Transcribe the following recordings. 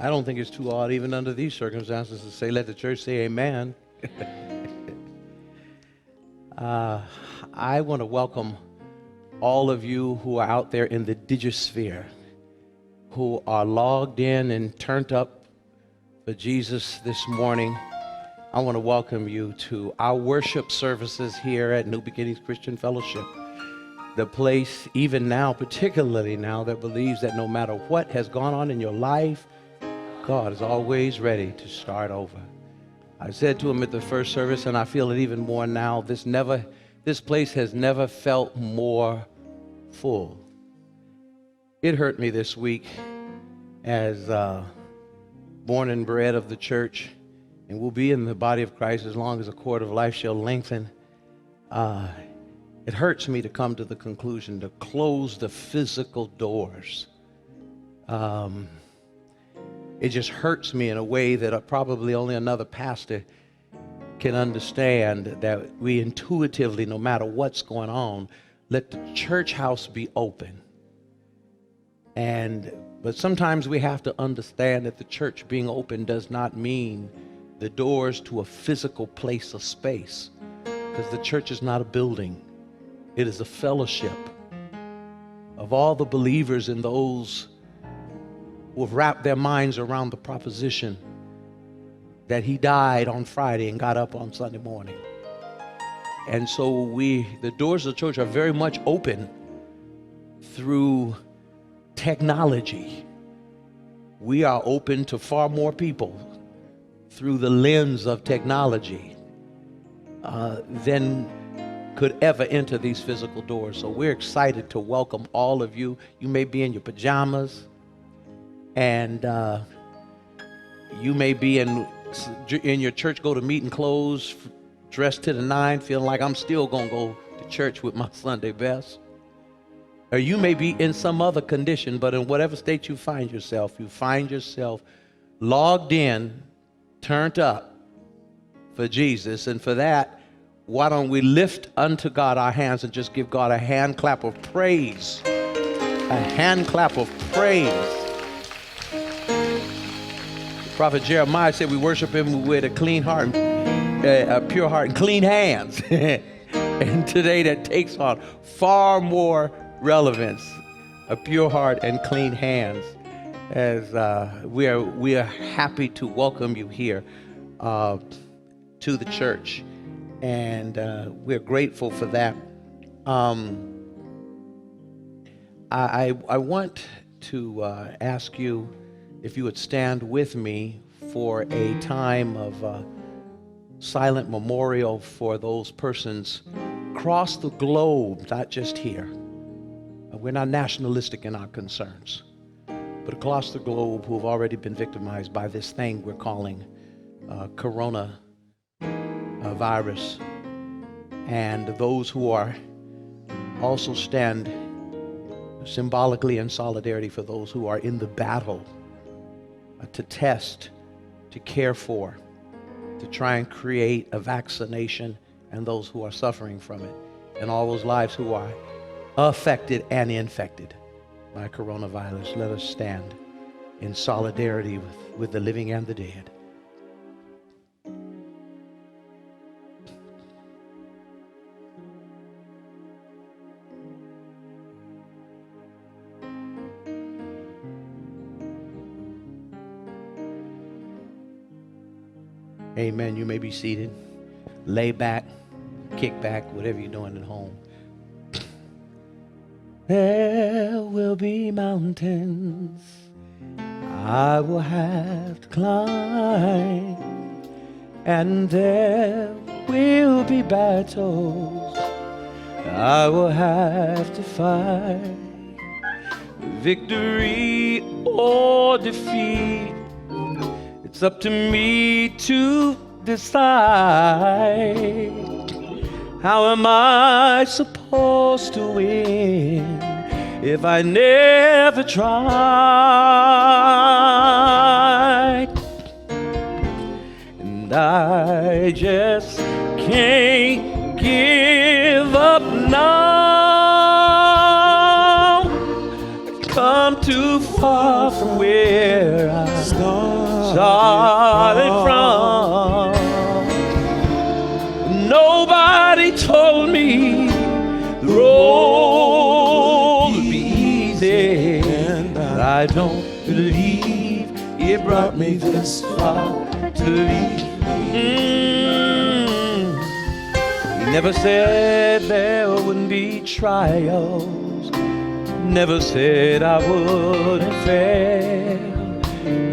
I don't think it's too odd, even under these circumstances, to say, let the church say amen. I want to welcome all of you who are out there in the digisphere, who are logged in and turned up for Jesus this morning. I want to welcome you to our worship services here at New Beginnings Christian Fellowship, the place, even now, particularly now, that believes that no matter what has gone on in your life, God is always ready to start over. I said to him at the first service, and I feel it even more now, this place has never felt more full. It hurt me this week as born and bred of the church, and will be in the body of Christ as long as the cord of life shall lengthen. It hurts me to come to the conclusion to close the physical doors. It just hurts me in a way that probably only another pastor can understand, that we intuitively, no matter what's going on, let the church house be open. But sometimes we have to understand that the church being open does not mean the doors to a physical place or space, because the church is not a building. It is a fellowship of all the believers and those who have wrapped their minds around the proposition that he died on Friday and got up on Sunday morning. And so the doors of the church are very much open through technology. We are open to far more people through the lens of technology than could ever enter these physical doors. So we're excited to welcome all of you. You may be in your pajamas, and you may be in your church go-to-meeting clothes, dressed to the nine, feeling like I'm still going to go to church with my Sunday best. Or you may be in some other condition, but in whatever state you find yourself logged in, turned up for Jesus. And for that, why don't we lift unto God our hands and just give God a hand clap of praise. A hand clap of praise. Prophet Jeremiah said we worship him with a clean heart, a pure heart and clean hands. And today that takes on far more relevance, a pure heart and clean hands, as we are happy to welcome you here to the church, and we're grateful for that. I want to ask you if you would stand with me for a time of silent memorial for those persons across the globe, not just here. We're not nationalistic in our concerns, but across the globe who have already been victimized by this thing we're calling coronavirus, and those who are also stand symbolically in solidarity for those who are in the battle to test, to care for, to try and create a vaccination, and those who are suffering from it, and all those lives who are affected and infected by coronavirus. Let us stand in solidarity with the living and the dead. Amen. You may be seated. Lay back, kick back, whatever you're doing at home. There will be mountains I will have to climb, and there will be battles I will have to fight. Victory or defeat, it's up to me to decide. How am I supposed to win if I never tried? And I just can't give up now. I've come too far from where I started. started from. Nobody told me the road would be easy, and I don't believe it brought me this far to leave. He never said there wouldn't be trials, never said I wouldn't fail,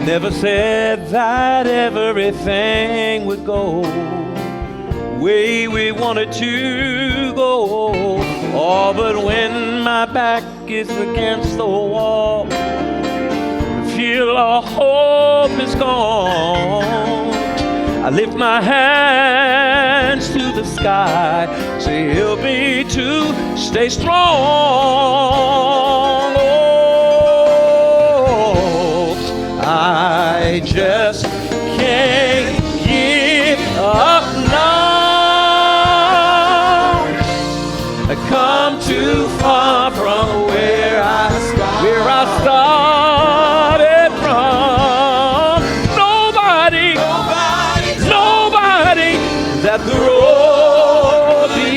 never said that everything would go the way we wanted to go. Oh, but when my back is against the wall, I feel all hope is gone, I lift my hands to the sky, say help me to stay strong. Oh, I just can't give up now. I come too far from where I started from. Nobody that the road be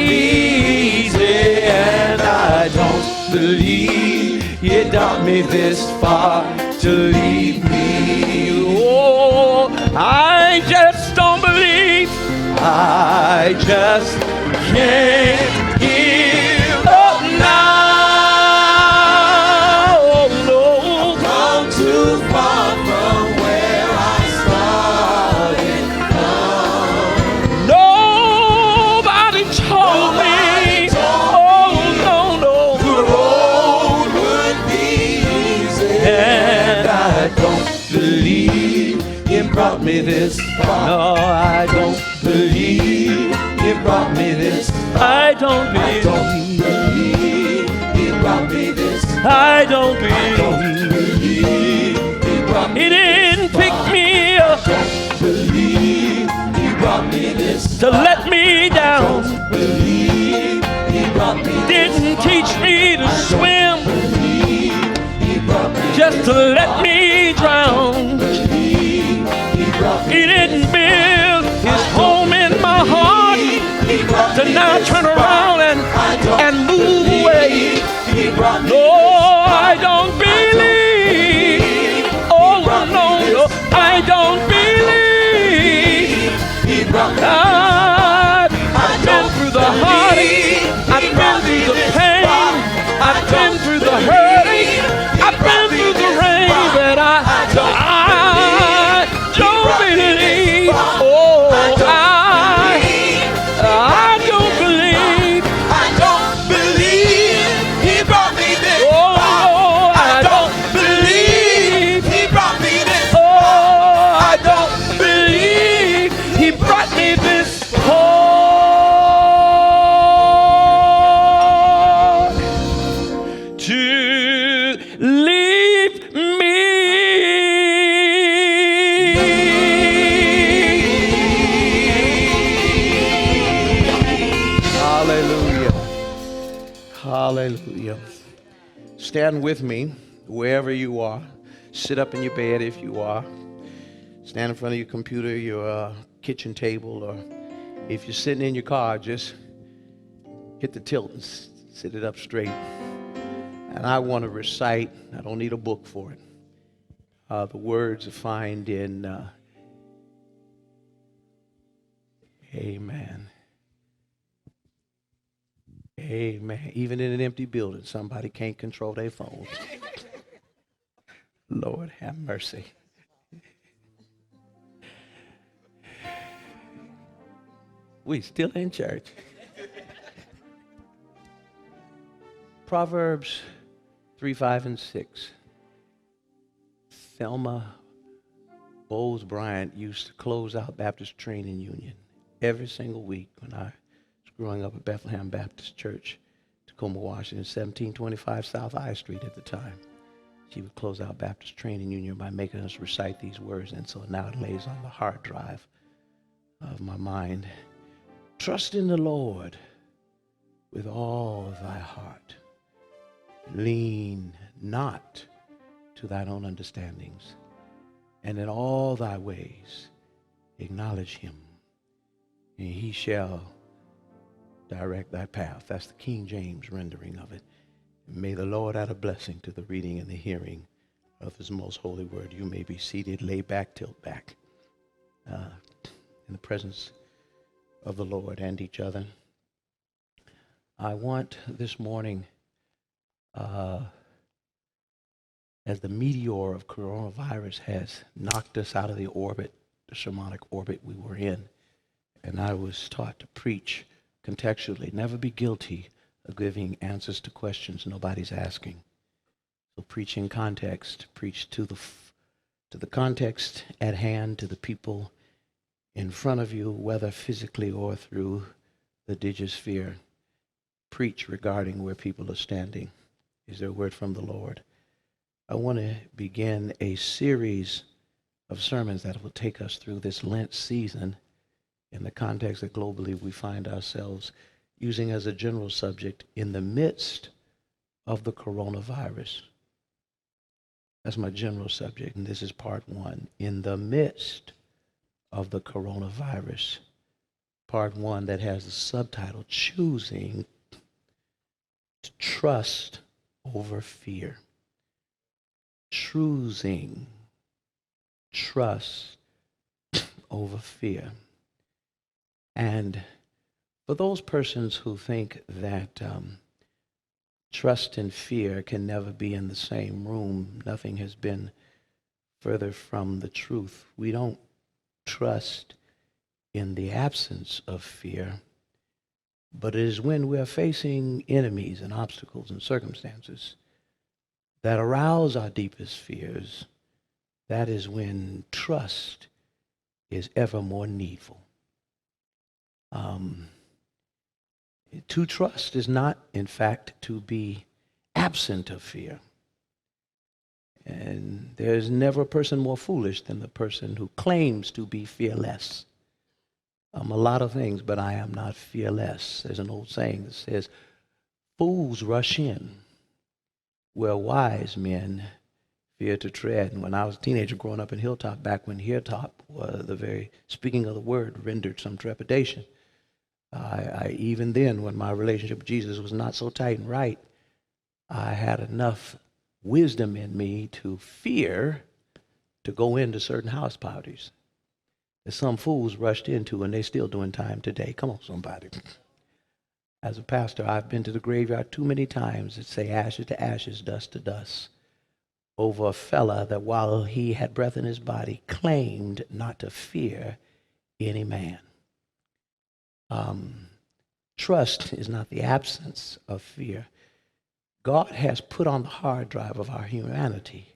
easy, and I don't believe it brought me this far to leave me. Oh, I just don't believe, I just can't give up now. Oh no, come too far from where I started from. Nobody told me, oh no, the road would be easy, and I don't believe it brought me this far. No, I don't believe it brought me this far. I don't believe it brought me this far. I don't believe it brought me. He didn't pick me up. I don't believe he brought me this far. To let me down. I don't believe he brought me this didn't far. Teach me to swim. He brought me just to let me drown. He didn't build his home in my heart to now turn around and move away. No, I don't believe. Oh no, I don't believe. I've been through the heartache, I've been through the pain, I've been through the hurting, I've been through the rain, but I don't believe. Oh, I don't believe. I don't believe he brought me this far. Oh, I don't believe he brought me this far. Oh, I don't believe he brought me this far to leave me. Hallelujah. Stand with me wherever you are. Sit up in your bed if you are. Stand in front of your computer, your kitchen table, or if you're sitting in your car, just hit the tilt and sit it up straight. And I want to recite, I don't need a book for it, the words I find in Amen. Amen. Even in an empty building, somebody can't control their phone. Lord have mercy. We still in church. Proverbs 3, 5, and 6. Thelma Bowles Bryant used to close out Baptist Training Union every single week when I was growing up at Bethlehem Baptist Church, Tacoma, Washington, 1725 South I Street at the time. She would close out Baptist Training Union by making us recite these words, and so now it lays on the hard drive of my mind. Trust in the Lord with all thy heart. Lean not to thine own understandings. and in all thy ways acknowledge him, and he shall direct thy path. That's the King James rendering of it. May the Lord add a blessing to the reading and the hearing of his most holy word. You may be seated, lay back, tilt back, in the presence of the Lord and each other. I want this morning, as the meteor of coronavirus has knocked us out of the orbit, the shamanic orbit we were in, and I was taught to preach contextually, never be guilty of giving answers to questions nobody's asking. So preach in context, preach to the context at hand, to the people in front of you, whether physically or through the digisphere. Preach regarding where people are standing. Is there a word from the Lord? I want to begin a series of sermons that will take us through this Lent season in the context that globally we find ourselves using as a general subject in the midst of the coronavirus. That's my general subject, and this is part one. In the midst of the coronavirus. Part one that has the subtitle, Choosing to Trust Over Fear. Choosing trust over fear. And for those persons who think that trust and fear can never be in the same room, nothing has been further from the truth. We don't trust in the absence of fear, but it is when we are facing enemies and obstacles and circumstances that arouse our deepest fears, that is when trust is ever more needful. To trust is not, in fact, to be absent of fear. And there's never a person more foolish than the person who claims to be fearless. I'm a lot of things, but I am not fearless. There's an old saying that says, fools rush in where wise men fear to tread. And when I was a teenager growing up in Hilltop, back when Hilltop was the very speaking of the word rendered some trepidation, I even then, when my relationship with Jesus was not so tight and right, I had enough wisdom in me to fear to go into certain house parties that some fools rushed into, and they're still doing time today. Come on, somebody. As a pastor, I've been to the graveyard too many times that say ashes to ashes, dust to dust, over a fella that while he had breath in his body claimed not to fear any man. Trust is not the absence of fear. God has put on the hard drive of our humanity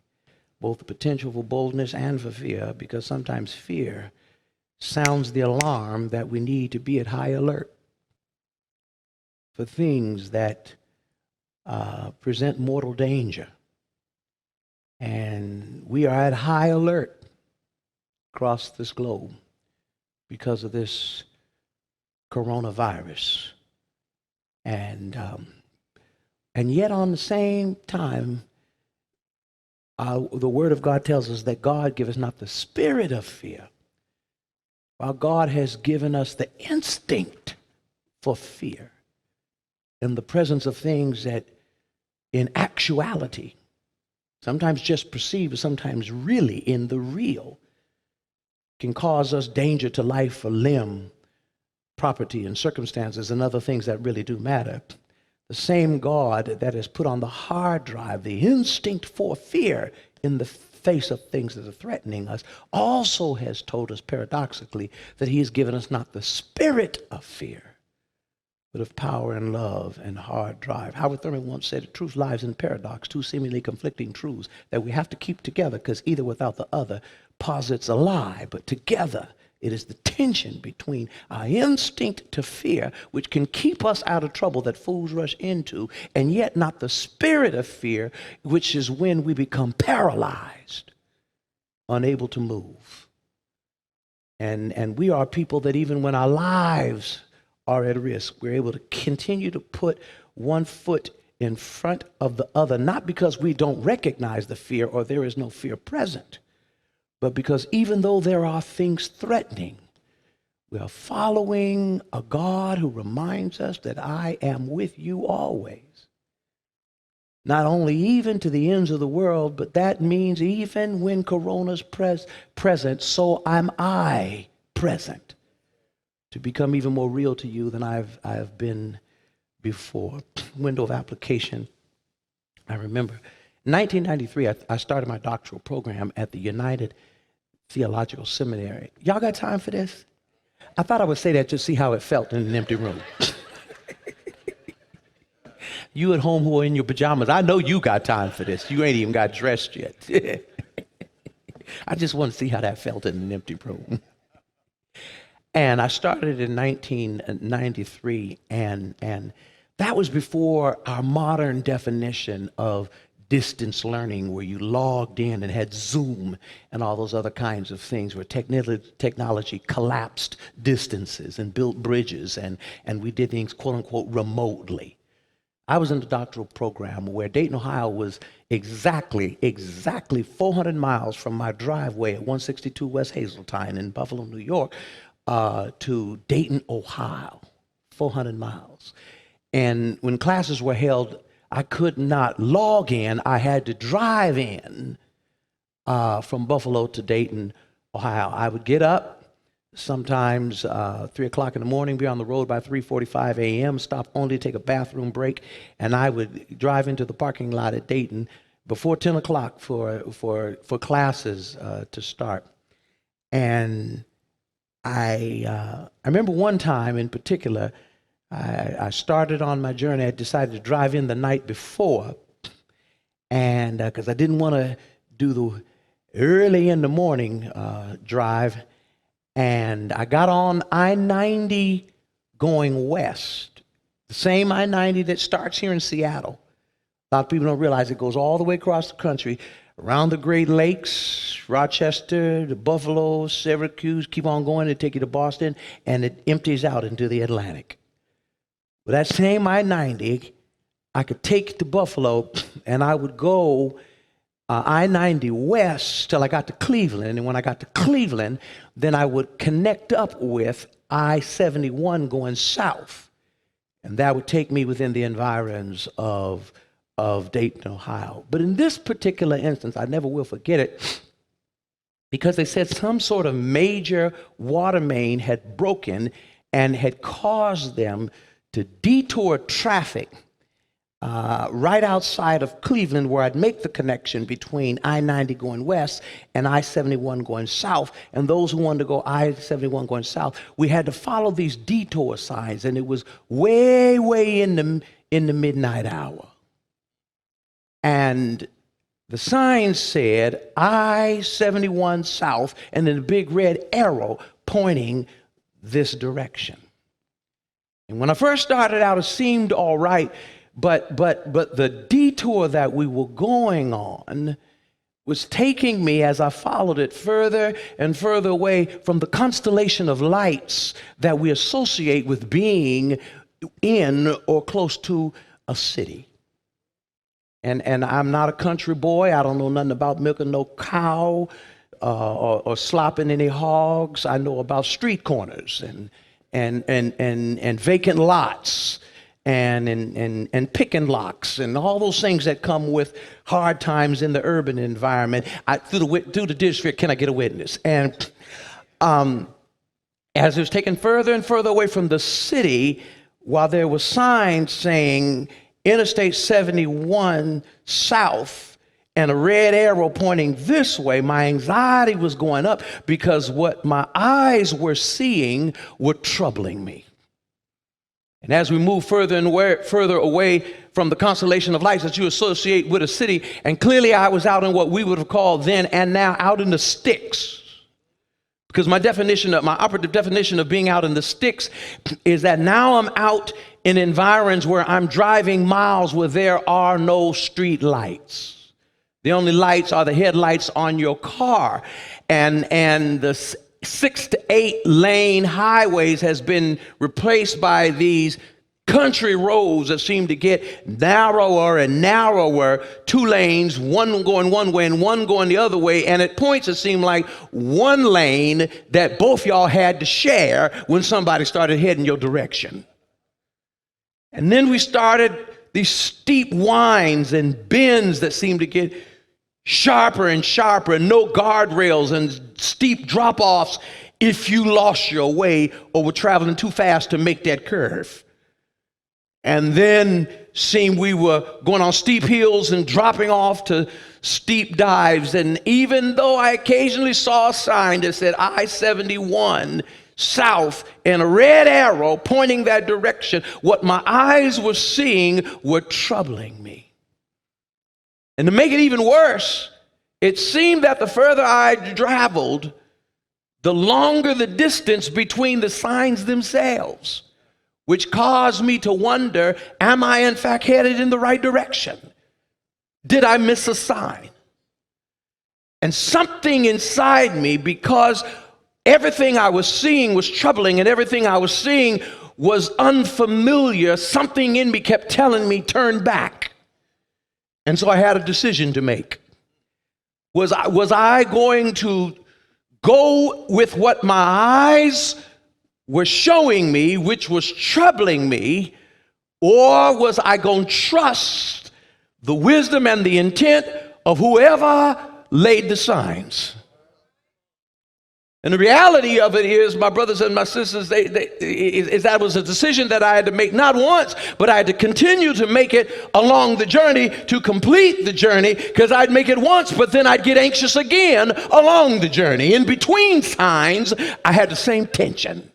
both the potential for boldness and for fear, because sometimes fear sounds the alarm that we need to be at high alert for things that present mortal danger. And we are at high alert across this globe because of this coronavirus. And yet on the same time, the Word of God tells us that God gives us not the spirit of fear, while God has given us the instinct for fear in the presence of things that in actuality, sometimes just perceived, sometimes really in the real, can cause us danger to life or limb, property and circumstances and other things that really do matter. The same God that has put on the hard drive the instinct for fear in the face of things that are threatening us also has told us paradoxically that he has given us not the spirit of fear, but of power and love and hard drive. Howard Thurman once said, the truth lies in paradox, two seemingly conflicting truths that we have to keep together, because either without the other posits a lie, but together it is the tension between our instinct to fear, which can keep us out of trouble that fools rush into, and yet not the spirit of fear, which is when we become paralyzed, unable to move. And we are people that even when our lives are at risk, we're able to continue to put one foot in front of the other, not because we don't recognize the fear or there is no fear present, but because even though there are things threatening, we are following a God who reminds us that I am with you always. Not only even to the ends of the world, but that means even when Corona's present, so am I present to become even more real to you than I've been before. Window of application. I remember 1993, I started my doctoral program at the United Theological Seminary. Y'all got time for this? I thought I would say that to see how it felt in an empty room. You at home who are in your pajamas, I know you got time for this. You ain't even got dressed yet. I just want to see how that felt in an empty room. And I started in 1993, and that was before our modern definition of distance learning, where you logged in and had Zoom and all those other kinds of things, where technology collapsed distances and built bridges, and we did things, quote unquote, remotely. I was in the doctoral program where Dayton, Ohio was exactly 400 miles from my driveway at 162 West Hazeltine in Buffalo, New York, to Dayton, Ohio, 400 miles. And when classes were held, I could not log in. I had to drive in from Buffalo to Dayton, Ohio. I would get up sometimes 3 o'clock in the morning, be on the road by 3:45 a.m., stop only to take a bathroom break, and I would drive into the parking lot at Dayton before 10 o'clock for classes to start. And I remember one time in particular, I started on my journey. I decided to drive in the night before, and because I didn't want to do the early in the morning drive, and I got on I-90 going west, the same I-90 that starts here in Seattle. A lot of people don't realize it goes all the way across the country, around the Great Lakes, Rochester, to Buffalo, Syracuse, keep on going to take you to Boston, and it empties out into the Atlantic. With that same I-90, I could take to Buffalo, and I would go I-90 west till I got to Cleveland. And when I got to Cleveland, then I would connect up with I-71 going south. And that would take me within the environs of Dayton, Ohio. But in this particular instance, I never will forget it, because they said some sort of major water main had broken and had caused them to detour traffic right outside of Cleveland, where I'd make the connection between I-90 going west and I-71 going south. And those who wanted to go I-71 going south, we had to follow these detour signs, and it was way in the midnight hour. And the sign said I-71 south, and then a big red arrow pointing this direction. And when I first started out, it seemed all right. But the detour that we were going on was taking me, as I followed it, further and further away from the constellation of lights that we associate with being in or close to a city. And I'm not a country boy. I don't know nothing about milking no cow or slopping any hogs. I know about street corners and vacant lots and picking locks and all those things that come with hard times in the urban environment. Through the district, can I get a witness? And as it was taken further and further away from the city, while there were signs saying Interstate 71 south and a red arrow pointing this way, my anxiety was going up, because what my eyes were seeing were troubling me. And as we move further and further away from the constellation of lights that you associate with a city, and clearly I was out in what we would have called then and now out in the sticks. Because my operative definition of being out in the sticks is that now I'm out in environs where I'm driving miles where there are no street lights. The only lights are the headlights on your car. And the 6 to 8 lane highways has been replaced by these country roads that seem to get narrower and narrower, 2 lanes, one going one way and one going the other way. And at points it seemed like one lane that both y'all had to share when somebody started heading your direction. And then we started these steep winds and bends that seemed to get sharper and sharper, and no guardrails and steep drop-offs if you lost your way or were traveling too fast to make that curve. And then seemed we were going on steep hills and dropping off to steep dives. And even though I occasionally saw a sign that said I-71 south and a red arrow pointing that direction, what my eyes were seeing were troubling me. And to make it even worse, it seemed that the further I traveled, the longer the distance between the signs themselves, which caused me to wonder, am I in fact headed in the right direction? Did I miss a sign? And something inside me, because everything I was seeing was troubling and everything I was seeing was unfamiliar, something in me kept telling me, turn back. And so I had a decision to make. Was I going to go with what my eyes were showing me, which was troubling me, or was I going to trust the wisdom and the intent of whoever laid the signs? And the reality of it is, my brothers and my sisters, that was a decision that I had to make not once, but I had to continue to make it along the journey to complete the journey, because I'd make it once, but then I'd get anxious again along the journey. In between signs, I had the same tension,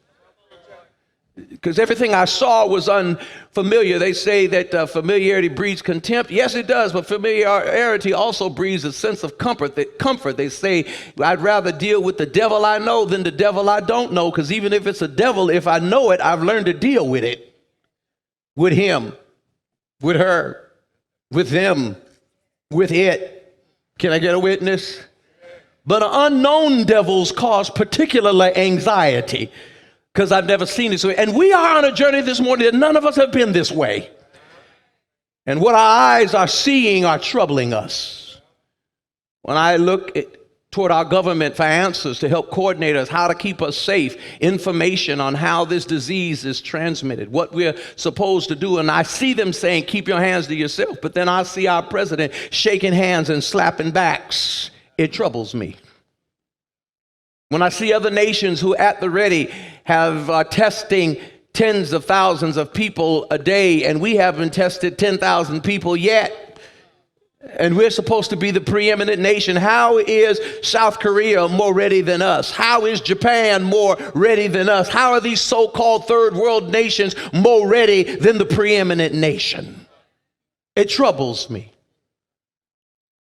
because everything I saw was unfamiliar. They say that familiarity breeds contempt. Yes, it does, but familiarity also breeds a sense of comfort. They say, I'd rather deal with the devil I know than the devil I don't know, because even if it's a devil, if I know it, I've learned to deal with it. With him, with her, with them, with it. Can I get a witness? But unknown devils cause particular anxiety, because I've never seen it this way. And we are on a journey this morning that none of us have been this way. And what our eyes are seeing are troubling us. When I look toward our government for answers to help coordinate us, how to keep us safe, information on how this disease is transmitted, what we're supposed to do, and I see them saying, keep your hands to yourself, but then I see our president shaking hands and slapping backs. It troubles me. When I see other nations who at the ready have testing tens of thousands of people a day, and we haven't tested 10,000 people yet, and we're supposed to be the preeminent nation. How is South Korea more ready than us? How is Japan more ready than us? How are these so-called third world nations more ready than the preeminent nation? It troubles me.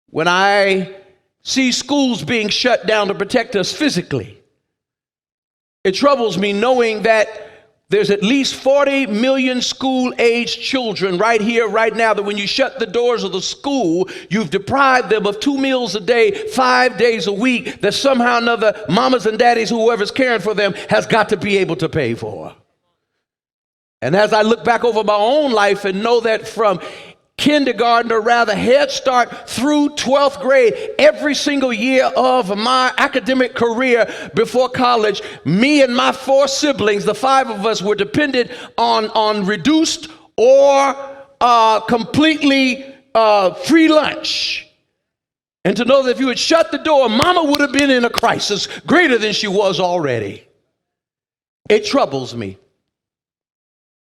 When I see schools being shut down to protect us physically, it troubles me knowing that there's at least 40 million school-aged children right here, right now, that when you shut the doors of the school, you've deprived them of 2 meals a day, 5 days a week, that somehow or another mamas and daddies, whoever's caring for them, has got to be able to pay for. And as I look back over my own life and know that from kindergarten, or rather Head Start, through 12th grade, every single year of my academic career before college, me and my 4 siblings, the 5 of us, were dependent on reduced or completely free lunch. And to know that if you had shut the door, mama would have been in a crisis greater than she was already. It troubles me.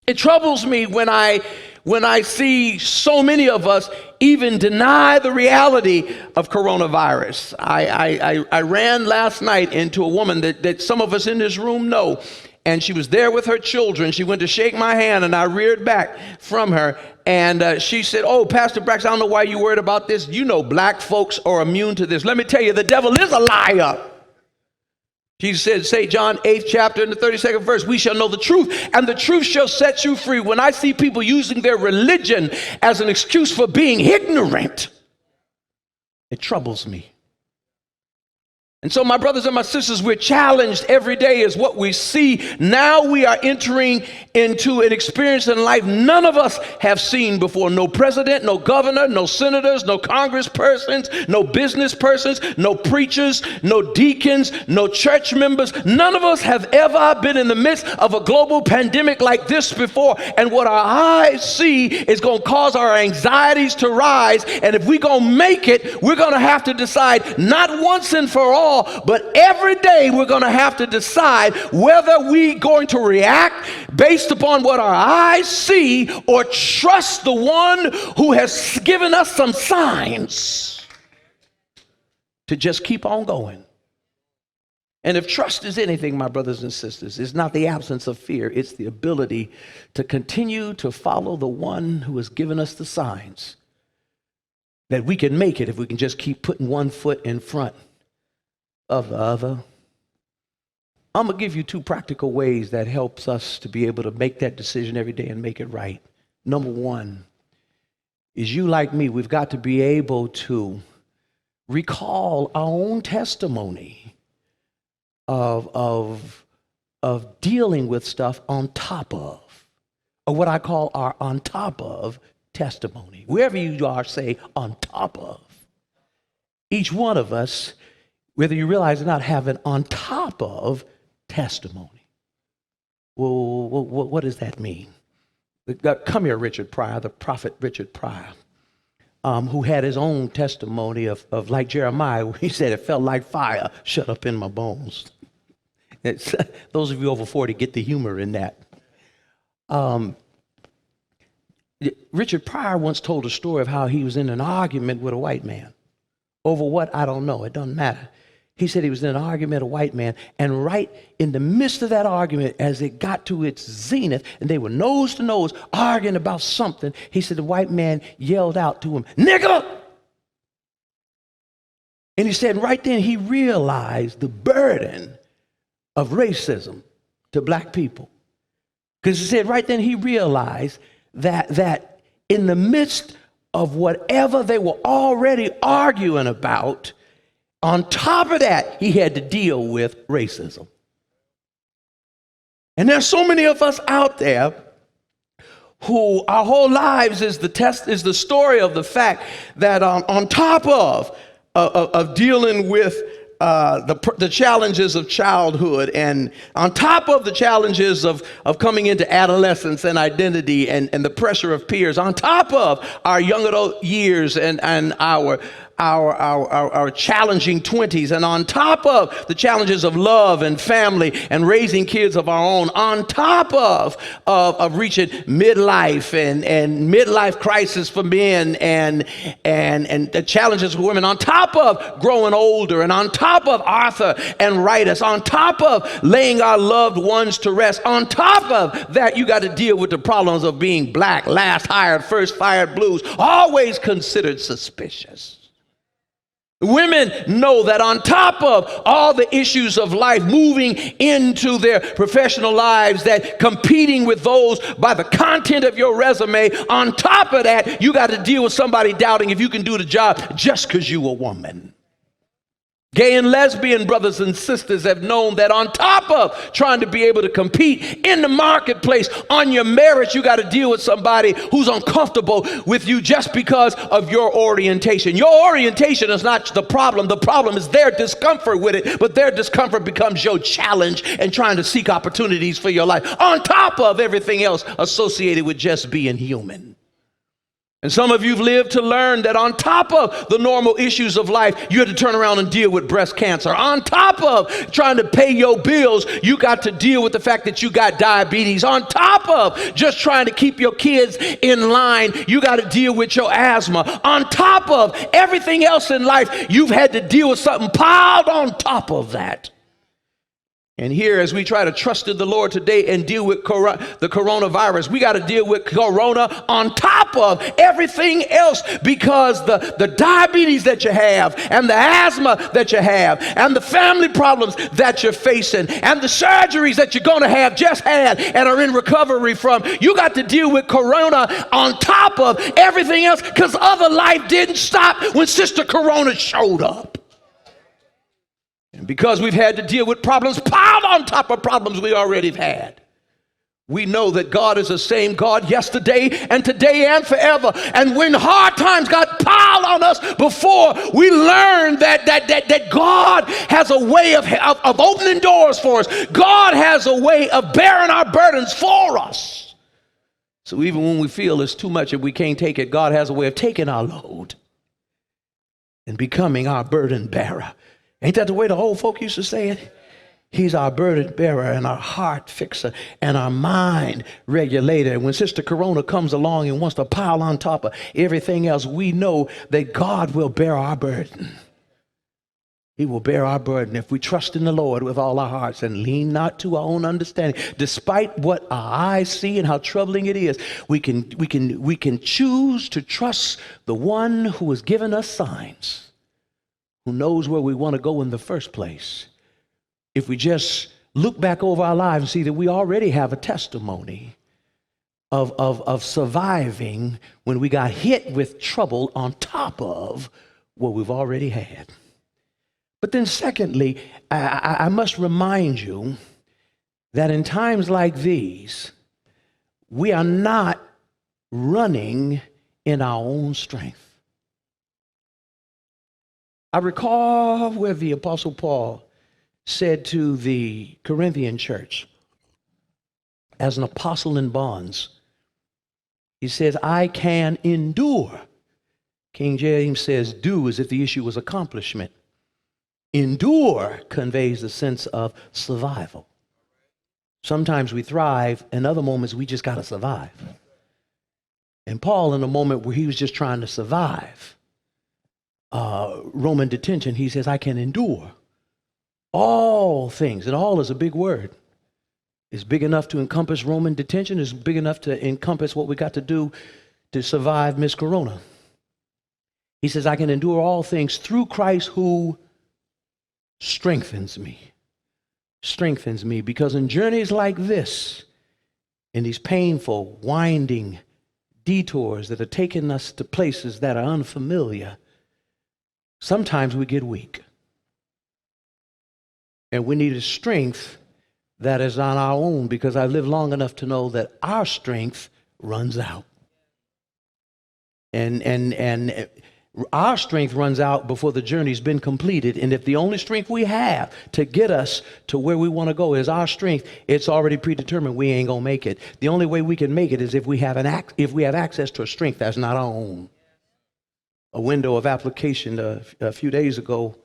It troubles me when I see so many of us even deny the reality of coronavirus. I ran last night into a woman that some of us in this room know, and she was there with her children. She went to shake my hand, and I reared back from her, and she said, "Oh, Pastor Braxton, I don't know why you're worried about this. You know black folks are immune to this. Let me tell you, the devil is a liar." Jesus said, St. John 8th chapter in the 32nd verse, we shall know the truth, and the truth shall set you free. When I see people using their religion as an excuse for being ignorant, it troubles me. And so, my brothers and my sisters, we're challenged every day is what we see. Now we are entering into an experience in life none of us have seen before. No president, no governor, no senators, no congresspersons, no business persons, no preachers, no deacons, no church members. None of us have ever been in the midst of a global pandemic like this before. And what our eyes see is going to cause our anxieties to rise. And if we're going to make it, we're going to have to decide not once and for all, but every day we're going to have to decide whether we're going to react based upon what our eyes see or trust the one who has given us some signs to just keep on going. And if trust is anything, my brothers and sisters, it's not the absence of fear, it's the ability to continue to follow the one who has given us the signs that we can make it if we can just keep putting one foot in front of the other. I'm going to give you two practical ways that helps us to be able to make that decision every day and make it right. Number one is, you like me, we've got to be able to recall our own testimony of dealing with stuff on top of, or what I call our on top of testimony. Wherever you are, say on top of. Each one of us, whether you realize or not, have an on top of testimony. Well, what does that mean? Come here, Richard Pryor, the prophet Richard Pryor, who had his own testimony of like Jeremiah, where he said, it felt like fire shut up in my bones. Those of you over 40 get the humor in that. Richard Pryor once told a story of how he was in an argument with a white man. Over what? I don't know. It doesn't matter. He said he was in an argument with a white man, and right in the midst of that argument, as it got to its zenith, and they were nose to nose arguing about something, he said the white man yelled out to him, "Nigger!" And he said right then he realized the burden of racism to black people. Because he said right then he realized that in the midst of whatever they were already arguing about, on top of that, he had to deal with racism. And there's so many of us out there who our whole lives is the story of the fact that on top of dealing with the challenges of childhood, and on top of the challenges of coming into adolescence and identity and the pressure of peers, on top of our young adult years and our challenging 20s, and on top of the challenges of love and family and raising kids of our own, on top of reaching midlife and midlife crisis for men and the challenges for women, on top of growing older, and on top of arthritis, on top of laying our loved ones to rest, on top of that, you got to deal with the problems of being black, last hired, first fired blues, always considered suspicious. Women know that on top of all the issues of life, moving into their professional lives, that competing with those by the content of your resume, on top of that, you got to deal with somebody doubting if you can do the job just because you're a woman. Gay and lesbian brothers and sisters have known that on top of trying to be able to compete in the marketplace on your marriage, you got to deal with somebody who's uncomfortable with you just because of your orientation. Your orientation is not the problem. The problem is their discomfort with it, but their discomfort becomes your challenge and trying to seek opportunities for your life on top of everything else associated with just being human. And some of you've lived to learn that on top of the normal issues of life, you had to turn around and deal with breast cancer. On top of trying to pay your bills, you got to deal with the fact that you got diabetes. On top of just trying to keep your kids in line, you got to deal with your asthma. On top of everything else in life, you've had to deal with something piled on top of that. And here, as we try to trust in the Lord today and deal with the coronavirus, we got to deal with corona on top of everything else, because the diabetes that you have, and the asthma that you have, and the family problems that you're facing, and the surgeries that you're going to have just had and are in recovery from, you got to deal with corona on top of everything else, because other life didn't stop when Sister Corona showed up. Because we've had to deal with problems piled on top of problems we already have had. We know that God is the same God yesterday and today and forever. And when hard times got piled on us before, we learned that God has a way of opening doors for us. God has a way of bearing our burdens for us. So even when we feel it's too much and we can't take it, God has a way of taking our load and becoming our burden bearer. Ain't that the way the old folk used to say it? He's our burden bearer and our heart fixer and our mind regulator. And when Sister Corona comes along and wants to pile on top of everything else, we know that God will bear our burden. He will bear our burden if we trust in the Lord with all our hearts and lean not to our own understanding. Despite what our eyes see and how troubling it is, we can choose to trust the one who has given us signs, who knows where we want to go in the first place. If we just look back over our lives and see that we already have a testimony of surviving when we got hit with trouble on top of what we've already had. But then secondly, I must remind you that in times like these, we are not running in our own strength. I recall where the Apostle Paul said to the Corinthian church, as an apostle in bonds, he says, I can endure. King James says do as if the issue was accomplishment. Endure conveys the sense of survival. Sometimes we thrive, and other moments we just got to survive. And Paul, in a moment where he was just trying to survive Roman detention, he says, I can endure all things. And all is a big word. It's big enough to encompass Roman detention. It's big enough to encompass what we got to do to survive Miss Corona. He says, I can endure all things through Christ who strengthens me. Strengthens me. Because in journeys like this, in these painful, winding detours that are taking us to places that are unfamiliar, sometimes we get weak. And we need a strength that is on our own, because I've lived long enough to know that our strength runs out. And our strength runs out before the journey's been completed. And if the only strength we have to get us to where we want to go is our strength, it's already predetermined we ain't going to make it. The only way we can make it is if we have access to a strength that's not our own. A window of application a few days ago,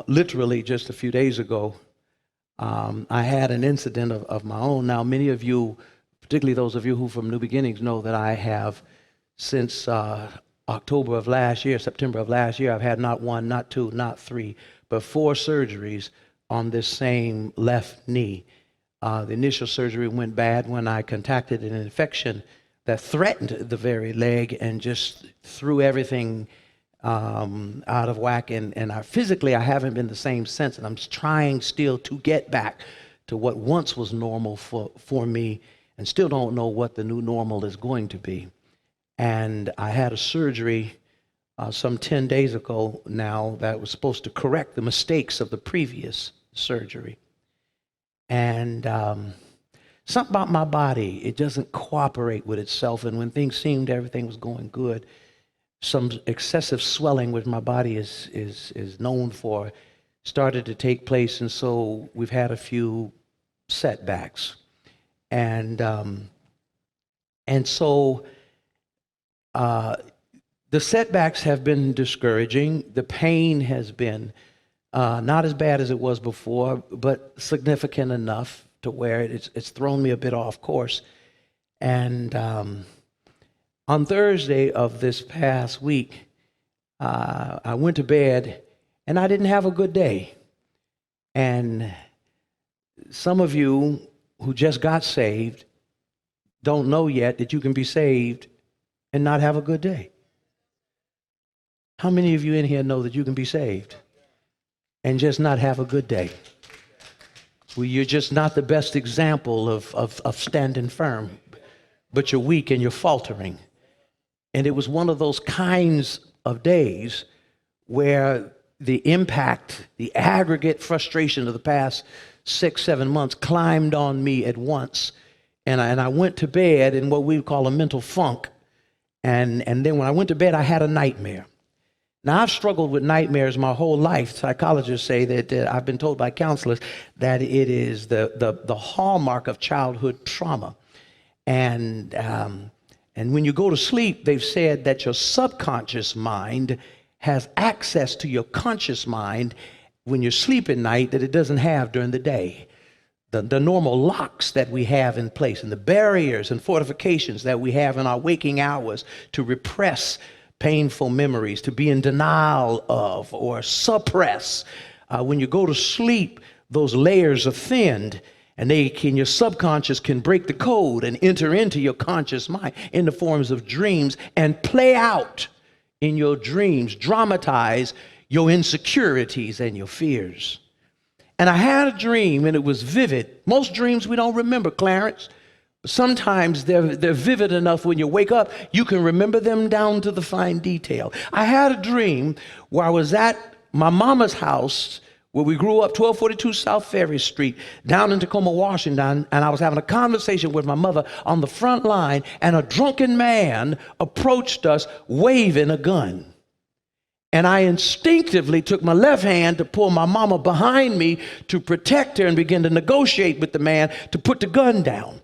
literally just a few days ago, I had an incident of my own. Now, many of you, particularly those of you who from New Beginnings, know that I have, since October of last year, September of last year, I've had not one, not two, not three, but 4 surgeries on this same left knee. The initial surgery went bad when I contracted an infection that threatened the very leg and just threw everything out of whack. And physically, I haven't been the same since. And I'm trying still to get back to what once was normal for me, and still don't know what the new normal is going to be. And I had a surgery some 10 days ago now that was supposed to correct the mistakes of the previous surgery. And something about my body, it doesn't cooperate with itself. And when things seemed everything was going good, some excessive swelling, which my body is known for, started to take place. And so we've had a few setbacks. And so the setbacks have been discouraging. The pain has been not as bad as it was before, but significant enough to where it's thrown me a bit off course. And on Thursday of this past week, I went to bed and I didn't have a good day. And some of you who just got saved don't know yet that you can be saved and not have a good day. How many of you in here know that you can be saved and just not have a good day? Well, you're just not the best example of standing firm, but you're weak and you're faltering. And it was one of those kinds of days where the impact, the aggregate frustration of the past 6, 7 months climbed on me at once. And I went to bed in what we would call a mental funk. And then when I went to bed, I had a nightmare. Now, I've struggled with nightmares my whole life. Psychologists say that I've been told by counselors that it is the hallmark of childhood trauma. And when you go to sleep, they've said that your subconscious mind has access to your conscious mind when you sleep at night that it doesn't have during the day. The normal locks that we have in place and the barriers and fortifications that we have in our waking hours to repress painful memories, to be in denial of or suppress. When you go to sleep, those layers are thinned, and your subconscious can break the code and enter into your conscious mind in the forms of dreams and play out in your dreams, dramatize your insecurities and your fears. And I had a dream, and it was vivid. Most dreams we don't remember, Clarence. But sometimes they're vivid enough when you wake up, you can remember them down to the fine detail. I had a dream where I was at my mama's house, where we grew up, 1242 South Ferry Street, down in Tacoma, Washington, and I was having a conversation with my mother on the front line, and a drunken man approached us waving a gun. And I instinctively took my left hand to pull my mama behind me to protect her and begin to negotiate with the man to put the gun down.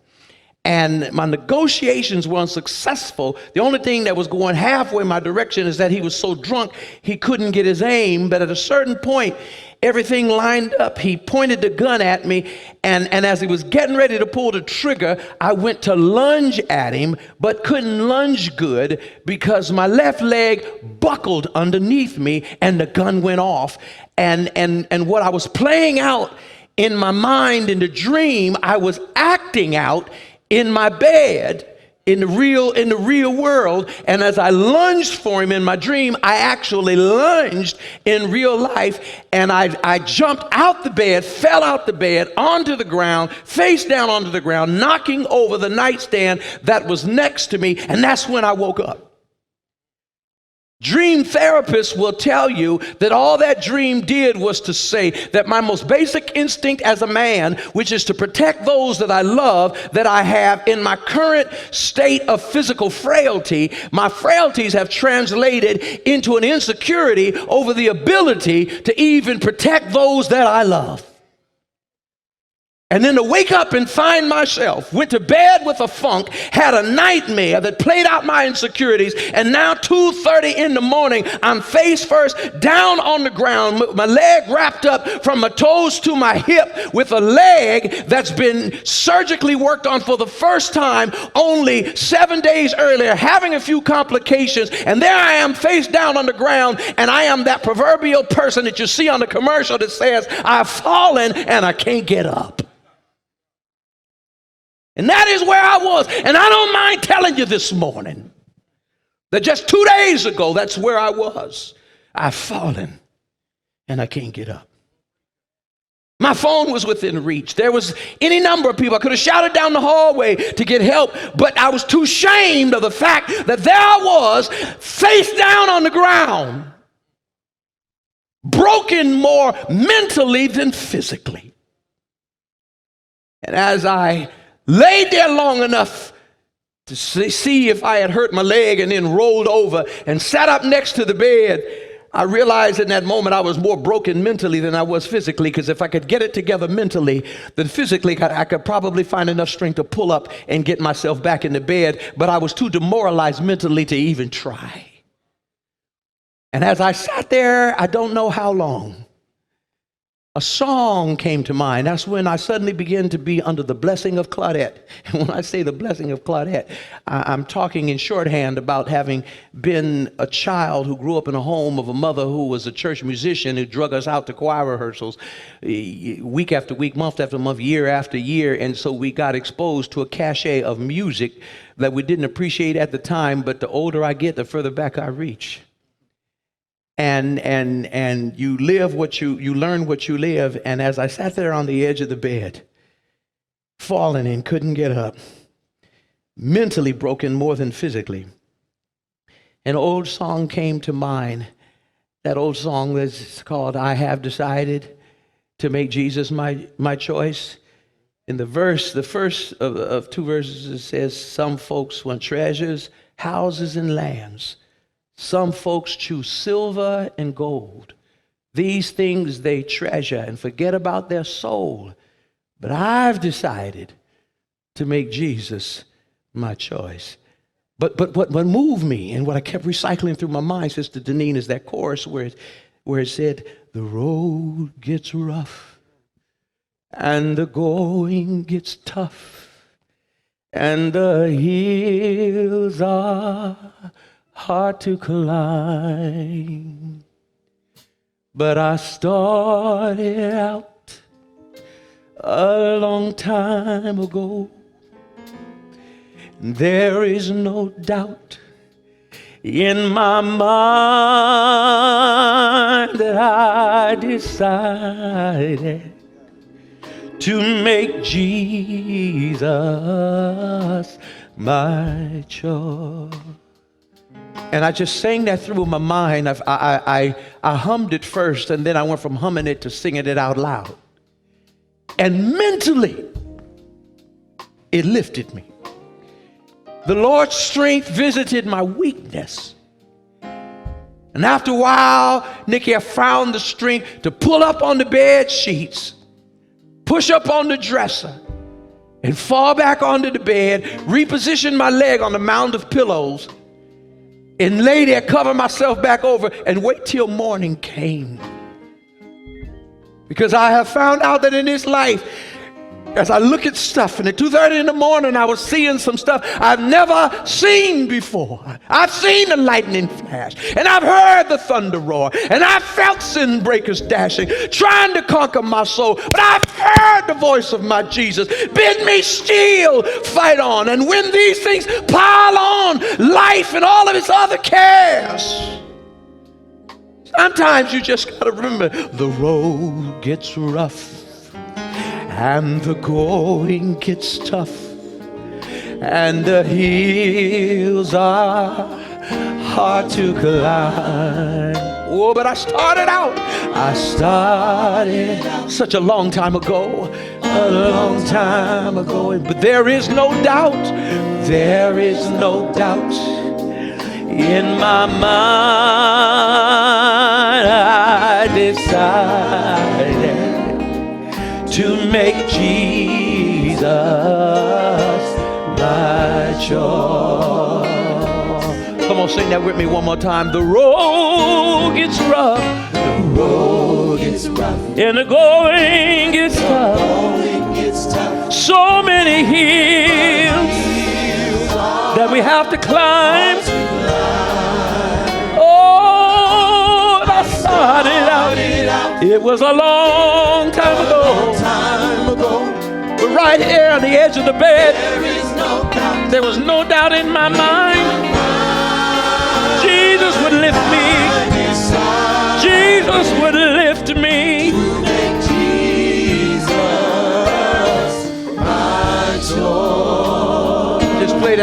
And my negotiations were unsuccessful. The only thing that was going halfway my direction is that he was so drunk he couldn't get his aim. But at a certain point, everything lined up. He pointed the gun at me, and as he was getting ready to pull the trigger, I went to lunge at him, but couldn't lunge good because my left leg buckled underneath me and the gun went off. And what I was playing out in my mind in the dream, I was acting out in my bed in the real world. And as I lunged for him in my dream, I actually lunged in real life, and I jumped out the bed, fell out the bed onto the ground, face down onto the ground, knocking over the nightstand that was next to me. And that's when I woke up. Dream therapists will tell you that all that dream did was to say that my most basic instinct as a man, which is to protect those that I love, that I have in my current state of physical frailty, my frailties have translated into an insecurity over the ability to even protect those that I love. And then to wake up and find myself, went to bed with a funk, had a nightmare that played out my insecurities, and now 2:30 in the morning, I'm face first down on the ground, my leg wrapped up from my toes to my hip with a leg that's been surgically worked on for the first time only 7 days earlier, having a few complications, and there I am face down on the ground, and I am that proverbial person that you see on the commercial that says, I've fallen and I can't get up. And that is where I was. And I don't mind telling you this morning that just 2 days ago, that's where I was. I've fallen and I can't get up. My phone was within reach. There was any number of people. I could have shouted down the hallway to get help, but I was too ashamed of the fact that there I was, face down on the ground, broken more mentally than physically. And as I laid there long enough to see if I had hurt my leg and then rolled over and sat up next to the bed, I realized in that moment I was more broken mentally than I was physically, because if I could get it together mentally, then physically I could probably find enough strength to pull up and get myself back in the bed, but I was too demoralized mentally to even try. And as I sat there, I don't know how long, a song came to mind. That's when I suddenly began to be under the blessing of Claudette. And when I say the blessing of Claudette, I'm talking in shorthand about having been a child who grew up in a home of a mother who was a church musician who drug us out to choir rehearsals week after week, month after month, year after year. And so we got exposed to a cachet of music that we didn't appreciate at the time, but the older I get, the further back I reach. And you live what you learn what you live. And as I sat there on the edge of the bed, falling and couldn't get up, mentally broken more than physically, an old song came to mind that old song that's called I Have Decided to Make Jesus my choice. In the first of two verses, it says, some folks want treasures, houses, and lands. Some folks choose silver and gold. These things they treasure and forget about their soul. But I've decided to make Jesus my choice. But what moved me and what I kept recycling through my mind, Sister Deneen, is that chorus where it said, the road gets rough and the going gets tough and the hills are hard to climb. But I started out a long time ago. There is no doubt in my mind that I decided to make Jesus my choice. And I just sang that through my mind. I hummed it first, and then I went from humming it to singing it out loud. And mentally, it lifted me. The Lord's strength visited my weakness. And after a while, Nikki, I found the strength to pull up on the bed sheets, push up on the dresser, and fall back onto the bed, reposition my leg on the mound of pillows, and lay there, cover myself back over, and wait till morning came. Because I have found out that in this life, as I look at stuff, and at 2:30 in the morning, I was seeing some stuff I've never seen before. I've seen the lightning flash, and I've heard the thunder roar, and I've felt sin breakers dashing, trying to conquer my soul. But I've heard the voice of my Jesus bid me still fight on. And when these things pile on, life and all of its other cares, sometimes you just got to remember the road gets rough and the going gets tough, and the hills are hard to climb. Oh, but I started out such a long time ago, but there is no doubt in my mind. I decided to make Jesus my choice. Come on, sing that with me one more time. The road gets rough, and the going gets tough. So many hills that we have to climb. Oh, I started out. It was a long time ago. But right here on the edge of the bed, there was no doubt in my mind. Jesus would lift me. Jesus would lift me. Just play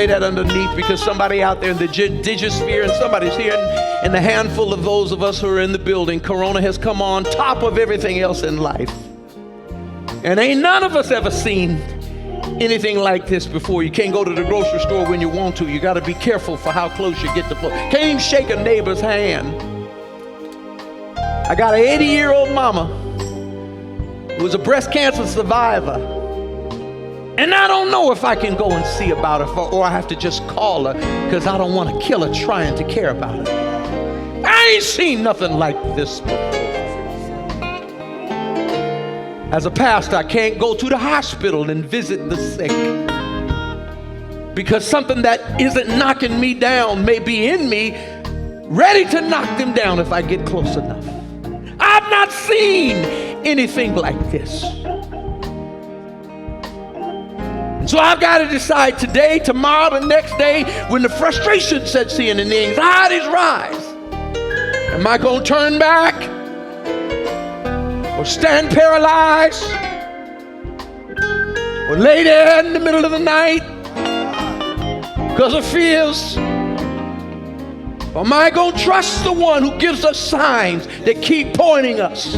that underneath, because somebody out there in the digisphere, and somebody's here, and the handful of those of us who are in the building, Corona has come on top of everything else in life. And ain't none of us ever seen anything like this before. You can't go to the grocery store when you want to. You got to be careful for how close you get to floor. Can't even shake a neighbor's hand. I got an 80-year-old mama who was a breast cancer survivor. And I don't know if I can go and see about her, or I have to just call her, because I don't want to kill her trying to care about her. I ain't seen nothing like this before. As a pastor, I can't go to the hospital and visit the sick, because something that isn't knocking me down may be in me, ready to knock them down if I get close enough. I've not seen anything like this. And so I've got to decide today, tomorrow, the next day, when the frustration sets in and the anxieties rise, am I going to turn back or stand paralyzed or lay there in the middle of the night because of fears? Or am I going to trust the one who gives us signs that keep pointing us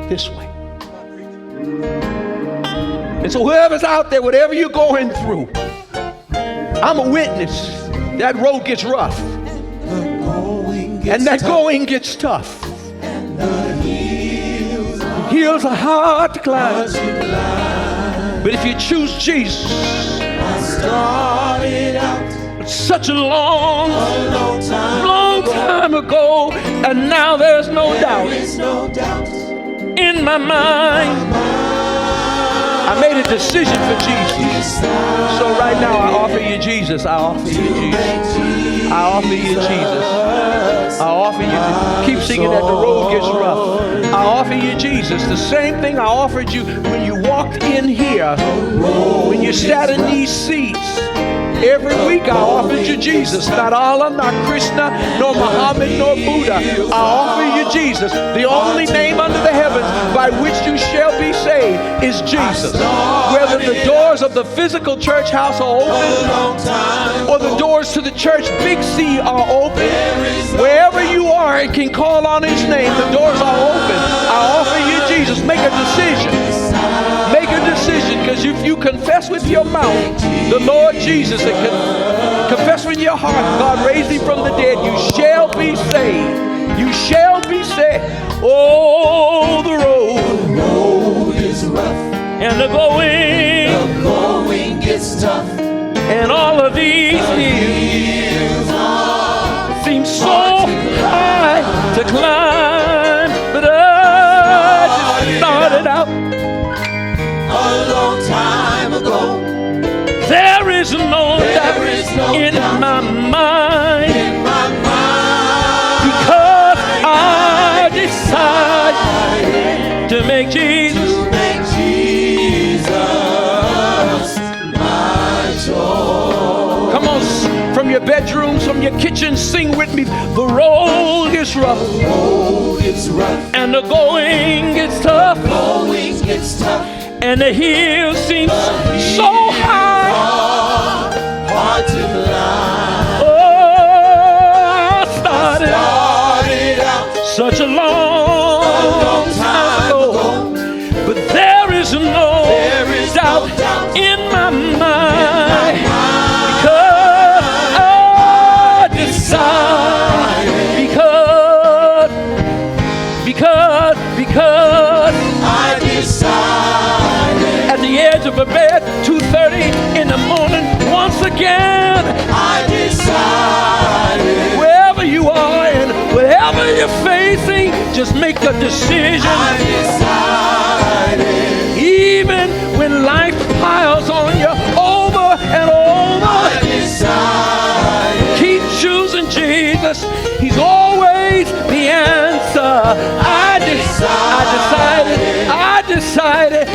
this way? And so whoever's out there, whatever you're going through, I'm a witness. That road gets rough. And that going gets tough. Hills are hard to climb. But if you choose Jesus, I started out such a long time ago, and now there's no doubt in my mind. I made a decision for Jesus. So right now I offer you Jesus. I offer you Jesus. I offer you Jesus. I offer you. Keep singing that the road gets rough. I offer you Jesus. The same thing I offered you when you walked in here, when you sat in these seats. Every week I offered you Jesus. Not Allah, not Krishna, nor Muhammad, nor Buddha. I offer you Jesus. The only name under the heavens by which you shall be saved is Jesus. Whether the doors of the physical church house are open or the doors to the church Big C are open, wherever you are and can call on his name, the doors are open. I offer you Jesus. Make a decision. Make a decision, because if you confess with your mouth the Lord Jesus and confess with your heart God raised him from the dead, you shall be saved. You shall be saved. Oh, the road is rough, and the going gets tough, and all of these hills seem so high to climb, but I just started out a long time ago. There is no doubt in my mind, because I decided to make Jesus my joy. Come on, from your bedrooms, from your kitchen, sing with me. The road is rough, and the going gets tough, and the hill seems so high, hard to climb. Oh, I started out such a long time ago, but there is no doubt in my mind, because I decided, because I decided, at the edge of a bed, 2:30 in the morning, once again, I decided, wherever you are and whatever you're facing, just make a decision. I decided, even when life piles on you over and over, I decided, keep choosing Jesus. He's always the answer. I decided